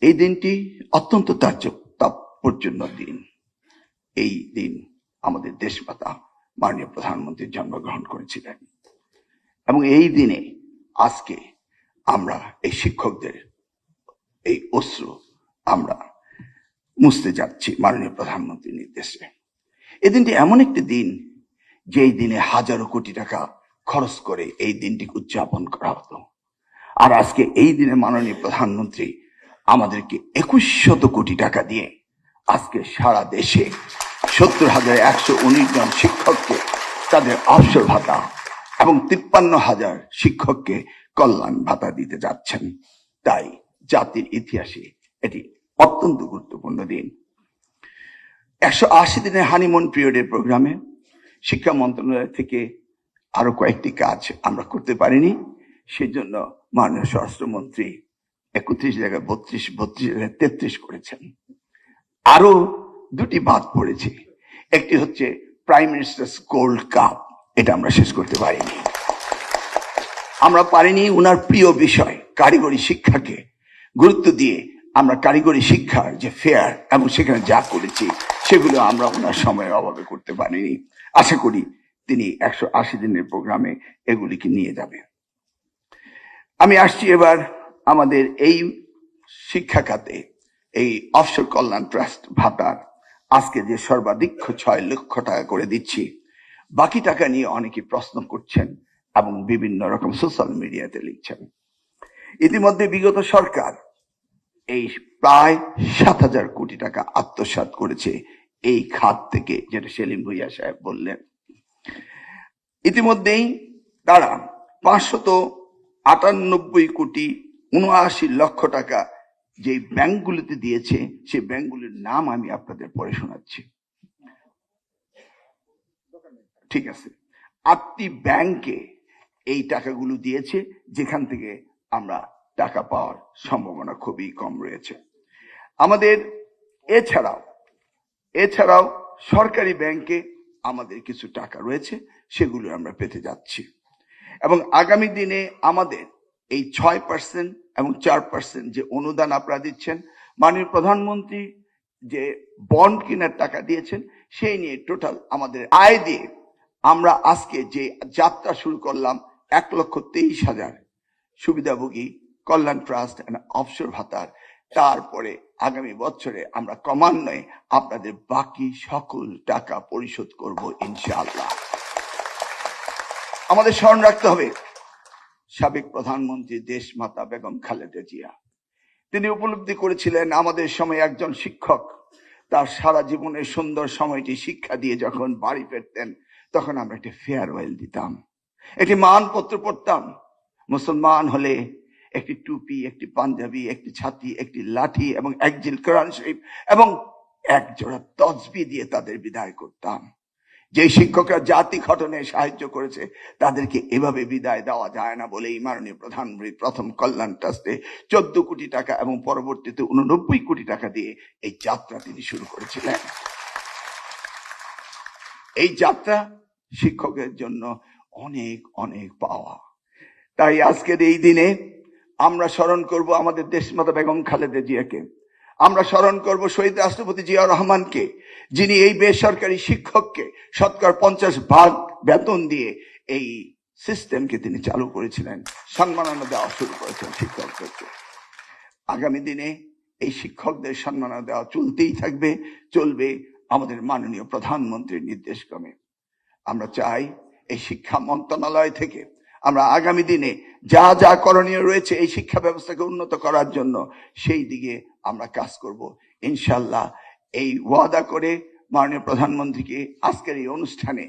এই দিনটি অত্যন্ত তাৎপর্যপূর্ণ দিন। এই দিন আমাদের দেশমাতা মাননীয় প্রধানমন্ত্রী জন্মগ্রহণ করেছিলেন এবং এই দিনে আজকে আমরা এই শিক্ষকদের এই অশ্রু আমরা মুছতে যাচ্ছি মাননীয় প্রধানমন্ত্রীর নির্দেশে। এই দিনটি এমন একটি দিন যেই দিনে হাজারো কোটি টাকা খরচ করে এই দিনটিকে উদযাপন করা হতো, আর আজকে এই দিনে মাননীয় প্রধানমন্ত্রী আমাদেরকে 2100 কোটি টাকা দিয়ে আজকে সারা দেশে 70,119 জন শিক্ষককে তাদের অবসর ভাতা এবং 53,000 শিক্ষককে কল্যাণ ভাতা দিতে যাচ্ছেন। তাই জাতির ইতিহাসে এটি অত্যন্ত গুরুত্বপূর্ণ দিন। 180 দিনের হানিমুন পিরিয়ডের প্রোগ্রামে শিক্ষা মন্ত্রণালয় থেকে আরো কয়েকটি কাজ আমরা করতে পারিনি, সেজন্য মাননীয় স্বরাষ্ট্রমন্ত্রী 31 জায়গায় 32 জায়গায় 33 করেছেন। আরো দুটি বাদ পড়েছে। একটি হচ্ছে প্রাইম মিনিস্টার্স গোল্ড কাপ, এটা আমরা শেষ করতে পারিনি। আমরা পারিনি উনার প্রিয় বিষয় কারিগরি শিক্ষাকে গুরুত্ব দিয়ে আমরা কারিগরি শিক্ষার যে ফেয়ার এবং সেখানে যা করেছি সেগুলো আমরা ওনার সময়ের অভাবে করতে পারিনি। আশা করি তিনি 180 দিনের প্রোগ্রামে এগুলিকে নিয়ে যাবে। আমি আসছি এবার আমাদের এই শিক্ষা খাতে এই অবসর কল্যাণ ট্রাস্ট ভাতার আজকে যে সর্বাধিক 6 লক্ষ টাকা করে দিচ্ছি, বাকি টাকা নিয়ে অনেকে প্রশ্ন করছেন এবং বিভিন্ন রকম সোশ্যাল মিডিয়াতে লিখছেন। ইতিমধ্যে বিগত সরকার এই প্রায় 7,000 কোটি টাকা আত্মসাৎ করেছে এই খাত থেকে, যেটা সেলিম ভুইয়া সাহেব বললেন। ইতিমধ্যেই তারা 598 কোটি 79 লক্ষ টাকা যে ব্যাংকগুলিতে দিয়েছে, সেই ব্যাংকগুলির নাম আমি আপনাদের পড়ে শোনাচ্ছি। ঠিক আছে, 8টি ব্যাংকে এই টাকাগুলো দিয়েছে, যেখান থেকে আমরা টাকা পাওয়ার সম্ভাবনা খুবই কম রয়েছে। আমাদের এছাড়াও সরকারি ব্যাংকে আমাদের কিছু টাকা রয়েছে, সেগুলো আমরা পেতে যাচ্ছি এবং আগামী দিনে আমাদের এই 6% এবং 4% যে অনুদান আপনারা দিচ্ছেন, মাননীয় প্রধানমন্ত্রী যে বন্ড কেনার টাকা দিয়েছেন, সেই নিয়ে টোটাল আমাদের আয় দিয়ে আমরা আজকে যে যাত্রা শুরু করলাম 1,23,000 সুবিধাভোগী কল্যাণ ট্রাস্ট এন্ড অবসর ভাতার, তারপরে আগামী বছরে আমরা ক্রমান্বয়ে আপনাদের বাকি সকল টাকা পরিশোধ করব ইনশাআল্লাহ। আমাদের স্মরণ রাখতে হবে সাবেক প্রধানমন্ত্রী দেশমাতা বেগম খালেদা জিয়া, তিনি উপলব্ধি করেছিলেন আমাদের সময় একজন শিক্ষক তার সারা জীবনের সুন্দর সময়টি শিক্ষা দিয়ে যখন বাড়ি ফিরতেন, তখন আমরা একটি ফেয়ারওয়েল দিতাম, একটি মানপত্র পড়তাম। মুসলমান হলে একটি টুপি, একটি পাঞ্জাবি, একটি ছাতি, একটি লাঠি এবং এক জিল কোরআন শরীফ এবং এক জোড়া তসবিহ দিয়ে তাদের বিদায় করতাম। যে শিক্ষকরা জাতি গঠনে সাহায্য করেছে তাদেরকে এভাবে বিদায় দেওয়া যায় না বলেই মাননীয় প্রধানমন্ত্রী প্রথম কল্যাণ ট্রাস্টে 14 কোটি টাকা এবং পরবর্তীতে 89 কোটি টাকা দিয়ে এই যাত্রা তিনি শুরু করেছিলেন। এই যাত্রা শিক্ষকের জন্য অনেক অনেক পাওয়া। তাই আজকের এই দিনে আমরা স্মরণ করব আমাদের দেশমাতা বেগম খালেদা জিয়াকে, আমরা স্মরণ করব শহীদ রাষ্ট্রপতি জিয়াউর রহমানকে, যিনি এই বেসরকারি শিক্ষককে 50% বেতন দিয়ে এই সিস্টেমকে তিনি চালু করেছিলেন, সম্মাননা দেওয়া শুরু করেছেন শিক্ষকদেরকে। আগামী দিনে এই শিক্ষকদের সম্মাননা দেওয়া চলতেই থাকবে, চলবে আমাদের মাননীয় প্রধানমন্ত্রীর নির্দেশক্রমে। আমরা চাই এই শিক্ষা মন্ত্রণালয় থেকে আমরা আগামী দিনে যা যা করণীয় রয়েছে এই শিক্ষা ব্যবস্থাকে উন্নত করার জন্য, সেই দিকে আমরা কাজ করব ইনশাআল্লাহ। এই ওয়াদা করে মাননীয় প্রধানমন্ত্রীকে আজকের এই অনুষ্ঠানে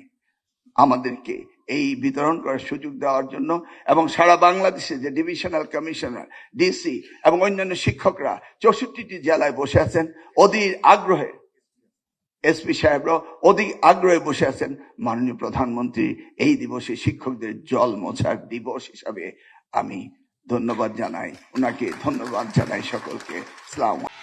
আমাদেরকে এই বিতরণ করার সুযোগ দেওয়ার জন্য এবং সারা বাংলাদেশে যে ডিভিশনাল কমিশনার, ডিসি এবং অন্যান্য শিক্ষকরা 64টি জেলায় বসে আছেন, অধীর আগ্রহে এসপি সাহেবরা অধিক আগ্রহে বসে আছেন, মাননীয় প্রধানমন্ত্রী এই দিবসে শিক্ষকদের জল মোছার দিবস হিসাবে আমি ধন্যবাদ জানাই ওনাকে, ধন্যবাদ জানাই সকলকে। আসসালামু আলাইকুম।